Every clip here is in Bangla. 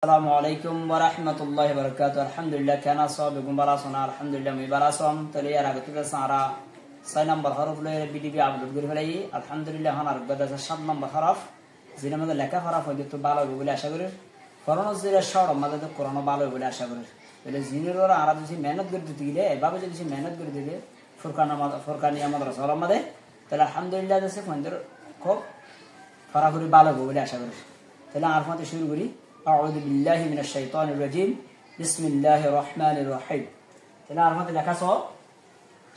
আসসালামু আলাইকুম ওয়া রাহমাতুল্লাহি ওয়া বারাকাতুহু আলহামদুলিল্লাহ কানা সাবিকুম বারাসানা আলহামদুলিল্লাহ মি বারাসাম তলে আর আগতে সারা 6 নম্বর হরফ লয়ে বিডিবি আপলোড করে ফেলাই আলহামদুলিল্লাহ হানার গদা 7 নম্বর হরফ জিনা মধ্যে লেখা হরফ হইতো তো ভালো হবে বলে আশা করি করোনা জিরা শহর মধ্যে তো করোনা ভালো হবে বলে আশা করি বলে জিনের ওরা আর যদি মেহনত করে দিতে গেলে এভাবে যদি মেহনত করে দিলে ফুরকানিয়া মাদ্রাসা মধ্যে তাহলে আলহামদুলিল্লাহ দেশে ফন্দের খুব ফরাফরি ভালো হবে বলে আশা করি তাহলে আর মতে শুরু করি أعوذ بالله من الشيطان الرجيم بسم الله الرحمن الرحيم তাহলে আর মতে লেখা সব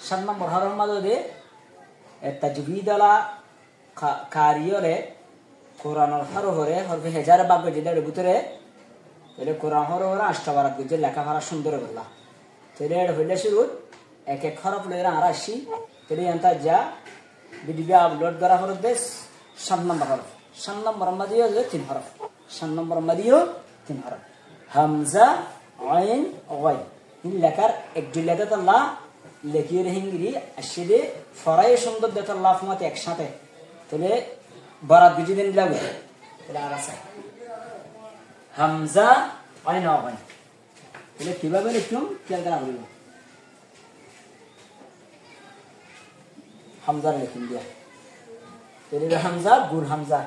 7 নম্বর হরফ মধ্যে তাজবিদ আলা কারিয়রে কোরআনের হরফে হরফে হাজার বাক্য যেটার ভিতরে তাহলে কোরআন হরফে আষ্টবারাত যে লেখা পড়া সুন্দর বললা তাহলে এটা হইলে শুরু এক এক হরফ লইরা আর আসি তাহলে এন্তা যা ভিডিও আপলোড করা হলো বেশ 7 নম্বর হরফ 7 নম্বর মধ্যে আছে 3 হরফ 7 নম্বর মধ্যে 3 হরফ হামজা আইন গাই এই লেখার একজুলাতে আল্লাহ লেখিয়ে হিঙ্গি আসলে ফরাই সুন্দর দেত আল্লাহ ফমাতে একসাথে তাহলে বারাত বুঝি দিন লাগবে তাহলে আর আছে হামজা আইন গাই তাহলে কিভাবে লিখুম খেয়াল করা হলো হামজা লিখুন দিয়া তাহলে হামজা গুল হামজা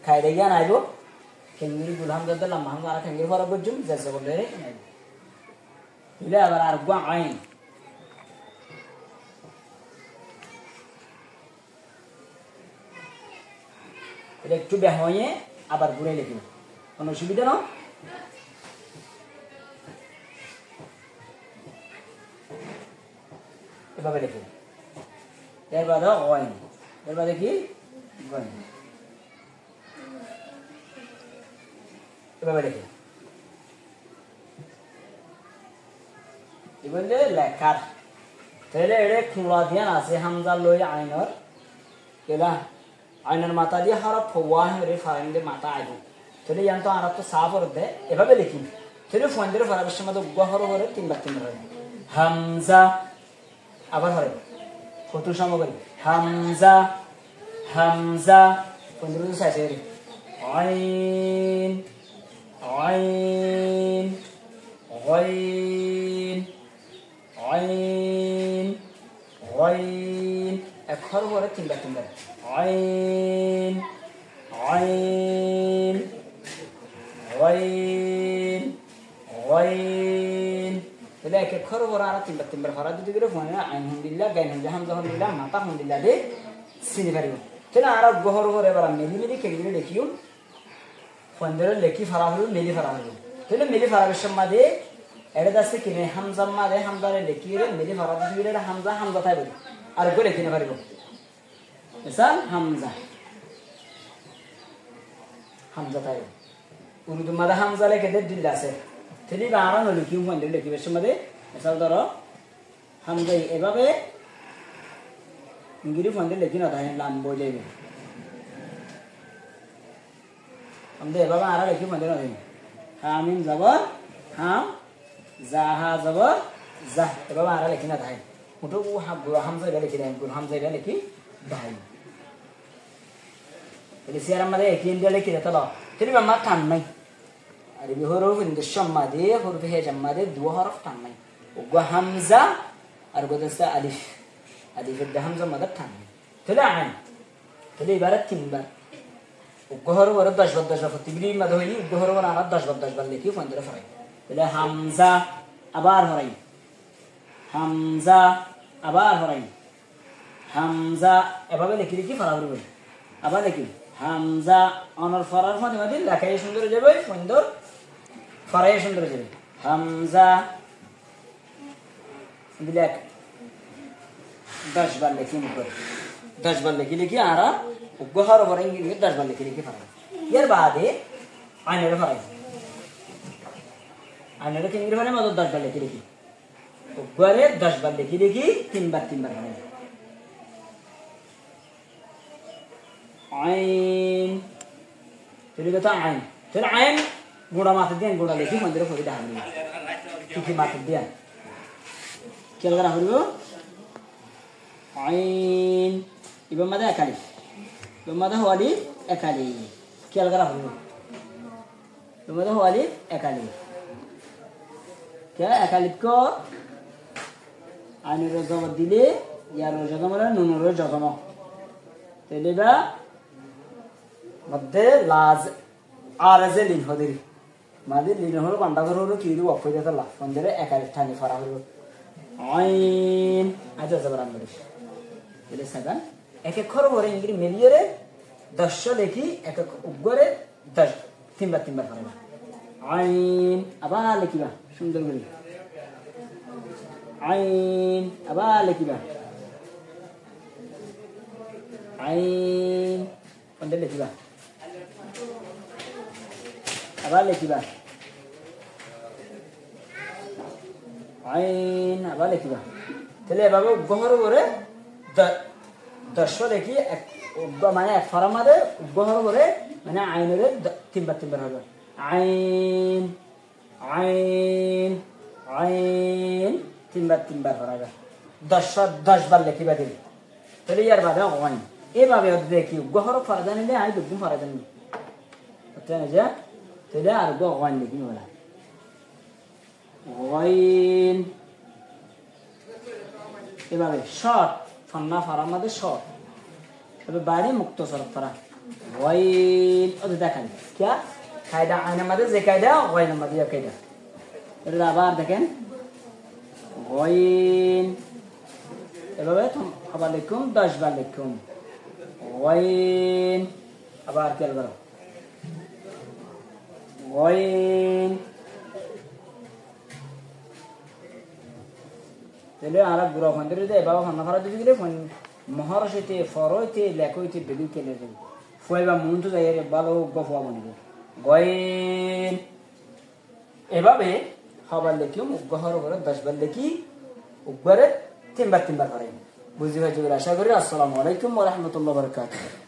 খাইরে গিয়া নাইব কেঙ্গিরি গুল হামজা দিলাম হামজা আর কেঙ্গিরি ফরা বুঝুম যেসে বলে নাইব তাহলে আবার আর গো আইন এটা একটু বেহয়ে আবার ঘুরে লিখুন কোনো অসুবিধা না এভাবে লিখুন এর বাদে আইন এর বাদে কি গইন এভাবে লিখুন এবারে লেখার তাহলে এটা খুলা দিয়া আছে হামজা লই আইনর কেলা আইনের মাথা দিয়ে হরফ ফওয়া রে ফাইন্ডে মাথা আইব তাহলে ইয়ান তো আরব তো সাফ করে দে এভাবে লিখি তাহলে ফন্দের ফারাবের মধ্যে গহর করে তিনবার হয় হামজা আবার হয় কত সময় হামজা হামজা ফন্দের সাইছে আইন আইন গাইন আইন গাইন একবার করে তিনবার আইন আইন গাইন গাইন তাহলে এক একবার করে আর তিনবার ফরা দিতে গেলে ফোনে আইন হামদুলিল্লাহ গাইন হামদুলিল্লাহ মাতা হামদুলিল্লাহ দে চিনি পারিব তাহলে আর গহর করে এবার মিলি কেগিলে লিখিও ফন্দের লেখি ফরা হলো মিলি ফরা হলো তাহলে মিলি ফরাবের সম্মাদে এটা আছে কিনে হামজা মাদে হামজারে লেখি রে মিলি ফরা দিলে এটা হামজা হামজা তাই বলি আর গো লেখি না পারিব মিসাল হামজা হামজা তাই উর্দু মাদে হামজা লেখে দে দিল আছে তিনি বারা নলি কি ফন্দের লেখিবের সম্মাদে মিসাল ধরো হামজা এভাবে ইংরেজি ফন্দের লেখি না তাই লাম বই যাইবে আমাদের এভাবে আর লেখি ফন্দের না হামিম জবর হাম জাহা জবর জাহ এভাবে আর লেখি না তাই মুটো গুড়া হামজা এটা লিখি দেন গুড় হামজা এটা লিখি ভাই এটা সিয়ার আমাদের একই ইন্ডিয়া লিখি দিতে লো তিনি বাম্মা টান নাই আর এই হরফ ইন্দু সম্মাদে হরফ হে জাম্মাদে দু হরফ টান নাই গো হামজা আর গোদস্তা আলিফ আলিফের দা হামজা মাদার টান নাই তাহলে আইন তাহলে এবারে তিনবার উগ্রহর বড় 10 বার 10 বার প্রতিবিলি মাদ হই উগ্রহর বড় আর 10 বার লিখি ফন্দের ফরাই তাহলে হামজা আবার হরাই হামজা আবার হরাই হামজা এভাবে লিখি ফরা করব আবার লিখি হামজা অনর ফরার মধ্যে লেখাই সুন্দর যাবে সুন্দর ফরাই সুন্দর যাবে হামজা বিলেক 10 বার লিখি মুখ 10 বার লিখি আর উগ্রহর বড় ইংরেজি 10 বার লিখি ফরাই এর বাদে আইনের ফরাই আইনের ইংরেজি মানে মত 10 বার লিখি উগ্রে 10 বার লিখি তিনবার ফরাই আইন তাহলে কথা আইন তাহলে আইন গোড়া মাথা দিয়ে গোড়া লিখি মন্দিরে ফরি দাঁড়াবি কি মাথা দিয়ে খেয়াল করা হলো আইন এবার মাঝে একালি এবার মাঝে হওয়ালি একালি খেয়াল করা হলো তোমাদের আলিফ একালিফ কে একালিফ ক আইনের জবর দিলে ইয়ার জজম নুনের জজম তাহলে বা মধ্যে লাজ আর যে লিন হদির মাদি লিন হলো বান্ডা করে হলো কি দিব অক্ষয় দিতে লাভ মন্দিরে একালিফ ঠানি ফরা হলো আইন আচ্ছা জবর আনবে তাহলে সাগান এক এক খর বরে ইংরি মেলিয়রে 10 লেখি এক এক উগরে 10 তিনবার ফরা আইন আবার লিখিবা সুন্দর করে আইন আবার লিখিবা আইন কোনটা লিখিবা আবার লিখিবা আইন আবার লিখিবা তাহলে এভাবে উগ্গহর করে 10 লেখি এক মানে এক ফরার মধ্যে উগ্গহর করে মানে আইনের তিনবার হবে আইন আইন আইন তিনবার হবে 10 বার লিখিবা দিল তাহলে ইয়ার বাদে আইন এভাবে দেখি গহর ফরা জানিলে আই দুগুম ফরা জানি তাই না তাহলে আর গো আইন লিখি বলা আইন এভাবে শর্ট ফান্না ফারার মধ্যে শর্ট তবে বাইরে মুক্ত সরফ ফরা আইন ওটা দেখান क्या কায়দা আইনের মধ্যে যে কায়দা আইনের মধ্যে কায়দা এটা আবার দেখেন আইন এভাবে আবার লিখুন 10 বার লিখুন আইন আবার খেয়াল করো আইন তাহলে আর গুড়া ফোন ধরে দেয় বাবা ফান্না ফারা দিতে গেলে মহারসিতে ফরইতে লেখইতে বেদু কেলে দেবে ফুয়াইবা মন তো যাই ভালো গফুয়া বনিব গয়েন এভাবে খাবার লেখি মুগহর করে 10 বার লেখি উপরে তিনবার করে বুঝি ভাই আশা করি আসসালামু আলাইকুম ওয়া রাহমাতুল্লাহি ওয়া বারাকাতুহু